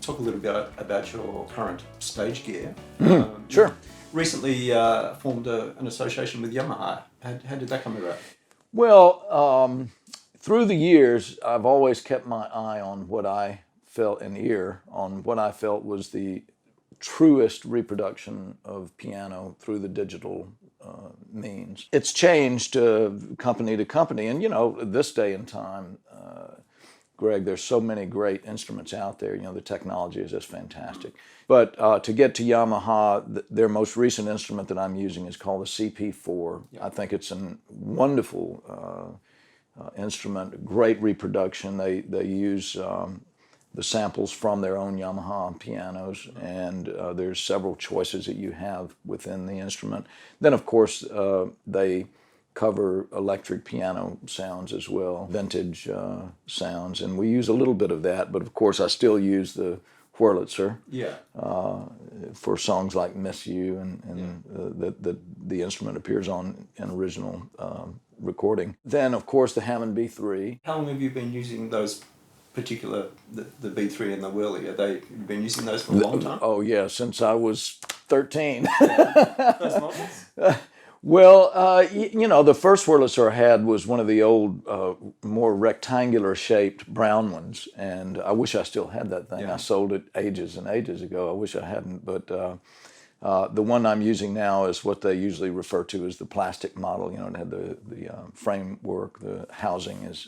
talk a little bit about your current stage gear. Sure. Recently formed an association with Yamaha. How did that come about? Well, through the years, I've always kept my eye on what I felt, an ear on what I felt was the truest reproduction of piano through the digital means. It's changed company to company, and this day and time, Greg, there's so many great instruments out there. The technology is just fantastic. But to get to Yamaha, their most recent instrument that I'm using is called the CP4. I think it's a wonderful instrument, great reproduction. They use the samples from their own Yamaha pianos, and there's several choices that you have within the instrument. Then, of course, they cover electric piano sounds as well, vintage sounds, and we use a little bit of that, but of course I still use the Wurlitzer for songs like Miss You, and the instrument appears on an original recording. Then, of course, the Hammond B3. How long have you been using those particular, the B3 and the Whirly? You've been using those for a long time? Oh yeah, since I was 13. Those models? Well, the first Wurlitzer I had was one of the old, more rectangular shaped brown ones, and I wish I still had that thing. I sold it ages and ages ago. I wish I hadn't, but the one I'm using now is what they usually refer to as the plastic model. It had the framework, the housing is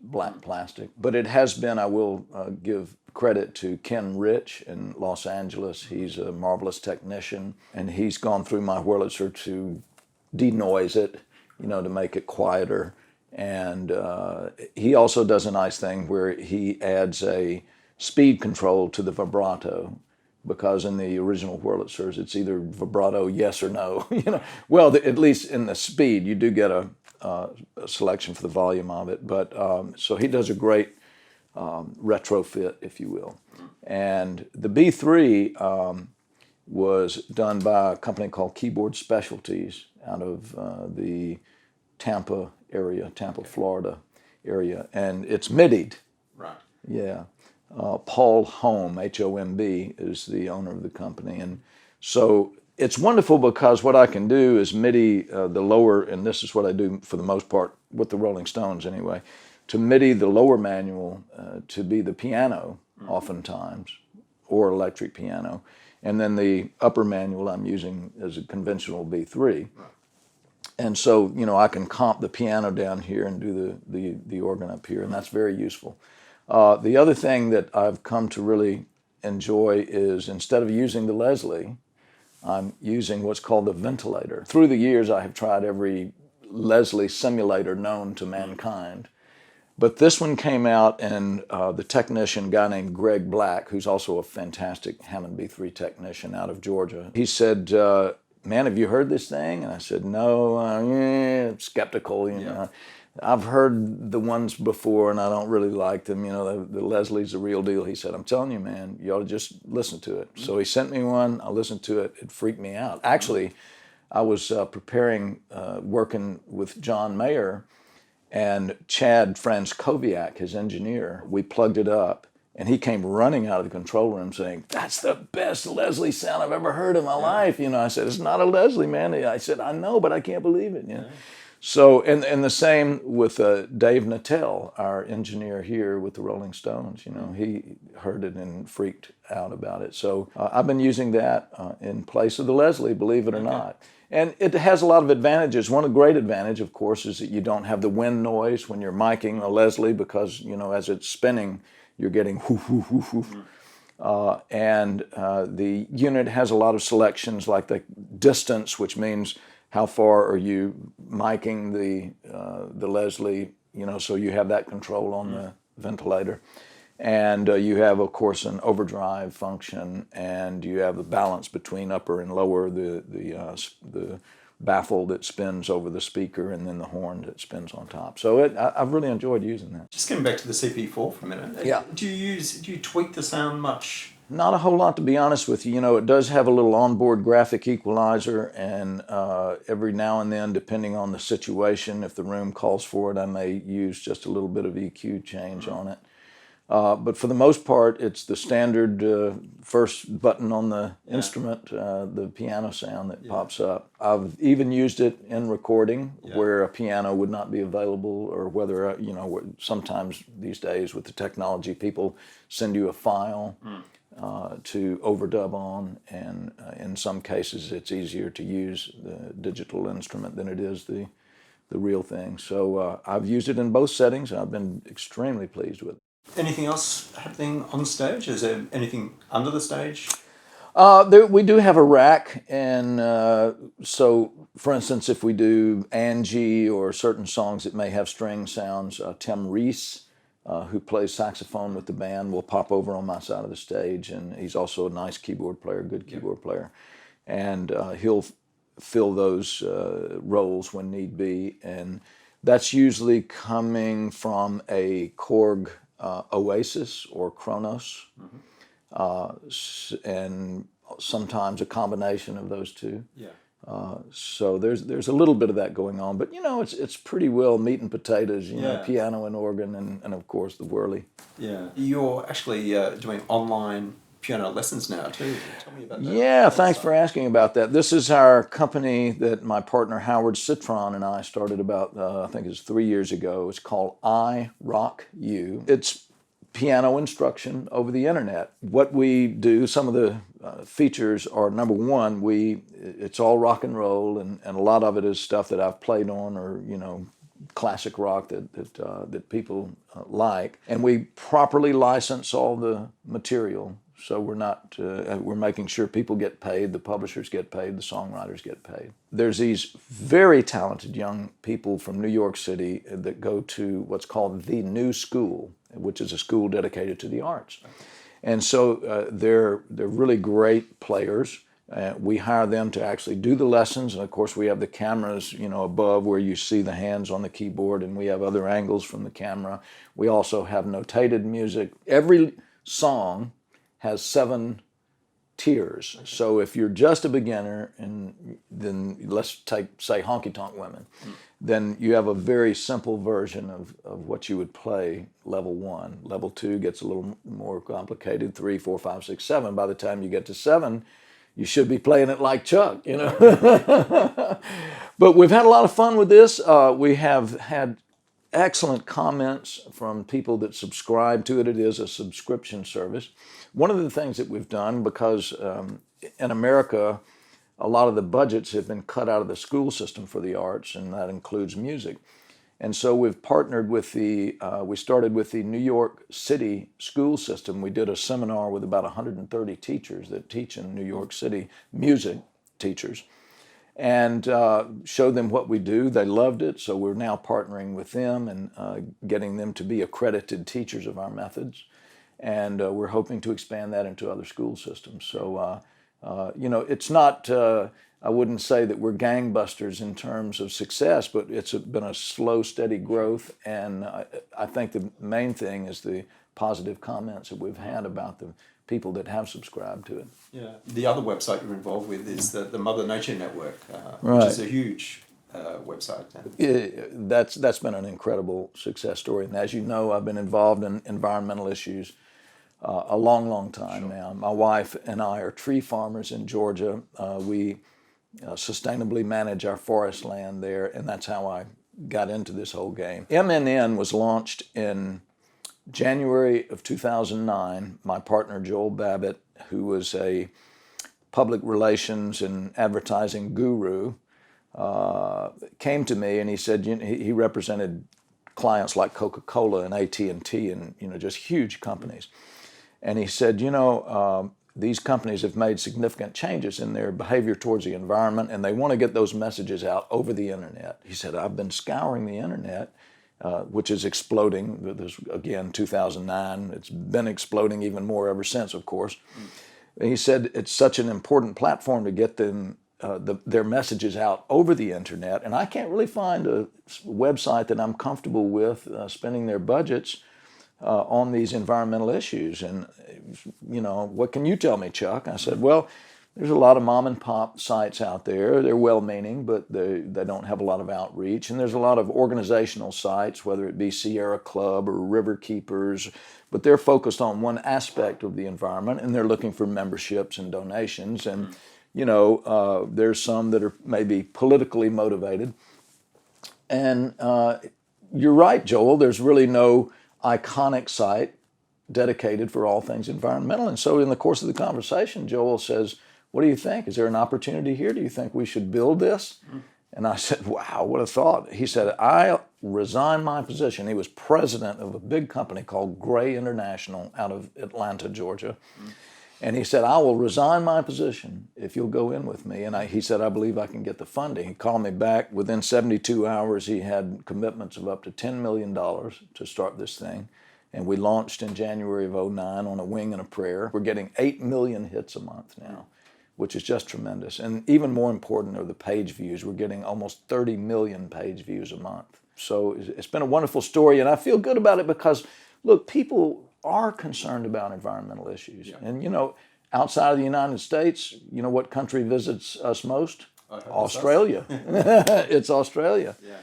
black plastic. But it has been, I will give credit to Ken Rich in Los Angeles. He's a marvelous technician, and he's gone through my Wurlitzer to denoise it, to make it quieter. And he also does a nice thing where he adds a speed control to the vibrato, because in the original Wurlitzers, it's either vibrato, yes or no. Well, at least in the speed, you do get a selection for the volume of it. But so he does a great retrofit, if you will. And the B3 was done by a company called Keyboard Specialties out of the Tampa area, Florida area, and it's MIDI'd. Right. Yeah. Paul Holm, H-O-M-B, is the owner of the company. And so it's wonderful because what I can do is MIDI the lower, and this is what I do for the most part with the Rolling Stones anyway, to MIDI the lower manual to be the piano oftentimes, or electric piano. And then the upper manual I'm using is a conventional B3. Right. And so, I can comp the piano down here and do the organ up here, and that's very useful. The other thing that I've come to really enjoy is, instead of using the Leslie, I'm using what's called the ventilator. Through the years, I have tried every Leslie simulator known to mankind. But this one came out, and the technician, a guy named Greg Black, who's also a fantastic Hammond B3 technician out of Georgia, he said, man, have you heard this thing? And I said, no, skeptical, I've heard the ones before, and I don't really like them. The Leslie's the real deal. He said, I'm telling you, man, you ought to just listen to it. So he sent me one. I listened to it. It freaked me out. Actually, I was preparing, working with John Mayer, and Chad Franskowiak, his engineer. We plugged it up, and he came running out of the control room saying, that's the best Leslie sound I've ever heard in my life. I said, it's not a Leslie, man. I said, I know, but I can't believe it. So, and the same with Dave Nattell, our engineer here with the Rolling Stones. He heard it and freaked out about it. So I've been using that in place of the Leslie, believe it or not. And it has a lot of advantages. One great advantage, of course, is that you don't have the wind noise when you're miking a Leslie, because, as it's spinning, you're getting whoof, whoof, whoof, whoof. And the unit has a lot of selections, like the distance, which means how far are you miking the Leslie, so you have that control on the ventilator. And you have, of course, an overdrive function, and you have the balance between upper and lower, the baffle that spins over the speaker, and then the horn that spins on top. So I've really enjoyed using that. Just getting back to the CP4 for a minute. Yeah. Do you tweak the sound much? Not a whole lot, to be honest with you. It does have a little onboard graphic equalizer, and every now and then, depending on the situation, if the room calls for it, I may use just a little bit of EQ change on it. But for the most part, it's the standard first button on the instrument, the piano sound that pops up. I've even used it in recording where a piano would not be available, or whether, sometimes these days with the technology, people send you a file to overdub on, and in some cases it's easier to use the digital instrument than it is the real thing. So I've used it in both settings, and I've been extremely pleased with it. Anything else happening on stage? Is there anything under the stage? We do have a rack, and so, for instance, if we do Angie or certain songs that may have string sounds, Tim Reese, who plays saxophone with the band, will pop over on my side of the stage, and he's also a nice keyboard player, good keyboard player, and he'll fill those roles when need be, and that's usually coming from a Korg Oasis or Kronos, and sometimes a combination of those two. So there's a little bit of that going on, but it's pretty well meat and potatoes. Piano and organ, and of course the whirly. Yeah, you're actually doing online piano lessons now too. Tell me about that. Yeah, thanks for asking about that. This is our company that my partner Howard Citron and I started about, I think it's 3 years ago. It's called I Rock You. It's piano instruction over the internet. What we do, some of the features are, number one, it's all rock and roll, and a lot of it is stuff that I've played on, or classic rock that people like, and we properly license all the material. So we're making sure people get paid, the publishers get paid, the songwriters get paid. There's these very talented young people from New York City that go to what's called the New School, which is a school dedicated to the arts. And so they're really great players. We hire them to actually do the lessons, and of course we have the cameras, above where you see the hands on the keyboard, and we have other angles from the camera. We also have notated music. Every song has 7 tiers. So if you're just a beginner, and then let's say Honky Tonk Women, then you have a very simple version of what you would play level 1. Level 2 gets a little more complicated, 3, 4, 5, 6, 7. By the time you get to 7, you should be playing it like Chuck, But we've had a lot of fun with this. We have had excellent comments from people that subscribe to it. It is a subscription service. One of the things that we've done, because in America, a lot of the budgets have been cut out of the school system for the arts, and that includes music. And so we've partnered with we started with the New York City school system. We did a seminar with about 130 teachers that teach in New York City, music teachers, and showed them what we do. They loved it, so we're now partnering with them and getting them to be accredited teachers of our methods. And we're hoping to expand that into other school systems. So, it's not, I wouldn't say that we're gangbusters in terms of success, but it's been a slow, steady growth. And I think the main thing is the positive comments that we've had about the people that have subscribed to it. Yeah. The other website you're involved with is the Mother Nature Network, which is a huge website. That's been an incredible success story. And as you know, I've been involved in environmental issues a long time now. My wife and I are tree farmers in Georgia. We sustainably manage our forest land there, and that's how I got into this whole game. MNN was launched in January of 2009. My partner Joel Babbitt, who was a public relations and advertising guru, came to me, and he said, he represented clients like Coca-Cola and AT&T and just huge companies. And he said, these companies have made significant changes in their behavior towards the environment, and they want to get those messages out over the internet. He said, I've been scouring the internet, which is exploding. This, again, 2009. It's been exploding even more ever since, of course. And he said it's such an important platform to get them their messages out over the internet, and I can't really find a website that I'm comfortable with spending their budgets on these environmental issues. And what can you tell me, Chuck? I said, well, There's a lot of mom and pop sites out there. They're well-meaning, but they don't have a lot of outreach. And there's a lot of organizational sites, whether it be Sierra Club or River Keepers, but they're focused on one aspect of the environment, and they're looking for memberships and donations. And, there's some that are maybe politically motivated. And you're right, Joel, there's really no iconic site dedicated for all things environmental. And so in the course of the conversation, Joel says, what do you think? Is there an opportunity here? Do you think we should build this? And I said, wow, what a thought. He said, I resign my position. He was president of a big company called Gray International out of Atlanta, Georgia. And he said, I will resign my position if you'll go in with me. And he said, I believe I can get the funding. He called me back. Within 72 hours, he had commitments of up to $10 million to start this thing. And we launched in January of 2009 on a wing and a prayer. We're getting 8 million hits a month now, which is just tremendous. And even more important are the page views. We're getting almost 30 million page views a month. So it's been a wonderful story, and I feel good about it because, look, people are concerned about environmental issues. Yeah. And, outside of the United States, what country visits us most? Australia. It's Australia. Yeah.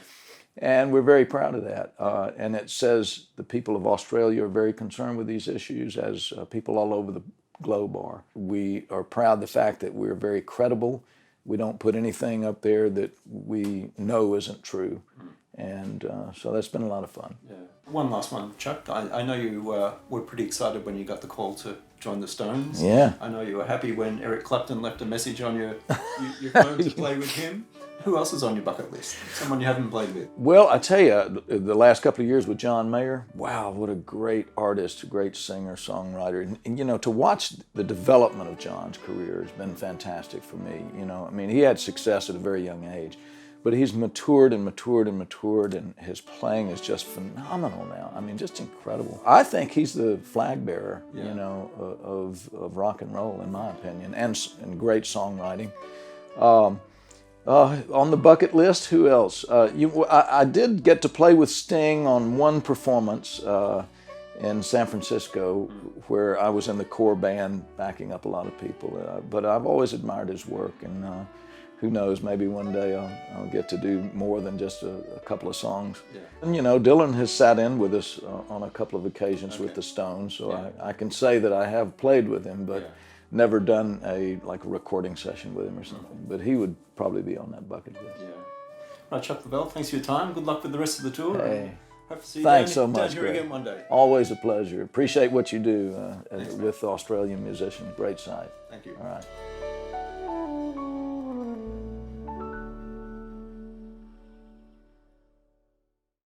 And we're very proud of that. And it says the people of Australia are very concerned with these issues, as people all over the globe are. We are proud of the fact that we're very credible. We don't put anything up there that we know isn't true. And so that's been a lot of fun. Yeah. One last one, Chuck. I know you were pretty excited when you got the call to join the Stones. Yeah. I know you were happy when Eric Clapton left a message on your phone to play with him. Who else is on your bucket list? Someone you haven't played with? Well, I tell you, the last couple of years with John Mayer, wow, what a great artist, a great singer, songwriter. And to watch the development of John's career has been fantastic for me. He had success at a very young age, but he's matured and matured and matured, and his playing is just phenomenal now. Just incredible. I think he's the flag bearer, of rock and roll, in my opinion, and great songwriting. On the bucket list, who else? I did get to play with Sting on one performance in San Francisco, where I was in the core band backing up a lot of people. But I've always admired his work, and who knows, maybe one day I'll get to do more than just a couple of songs. Yeah. And Dylan has sat in with us on a couple of occasions with the Stones, so I can say that I have played with him, but never done a recording session with him or something. But he would probably be on that bucket list. Yeah. Right, Chuck Leavell, thanks for your time. Good luck with the rest of the tour. Hey, hope to see you thanks so much, down here again one day. Always a pleasure. Appreciate what you do with Australian musicians. Great site. Thank you. All right.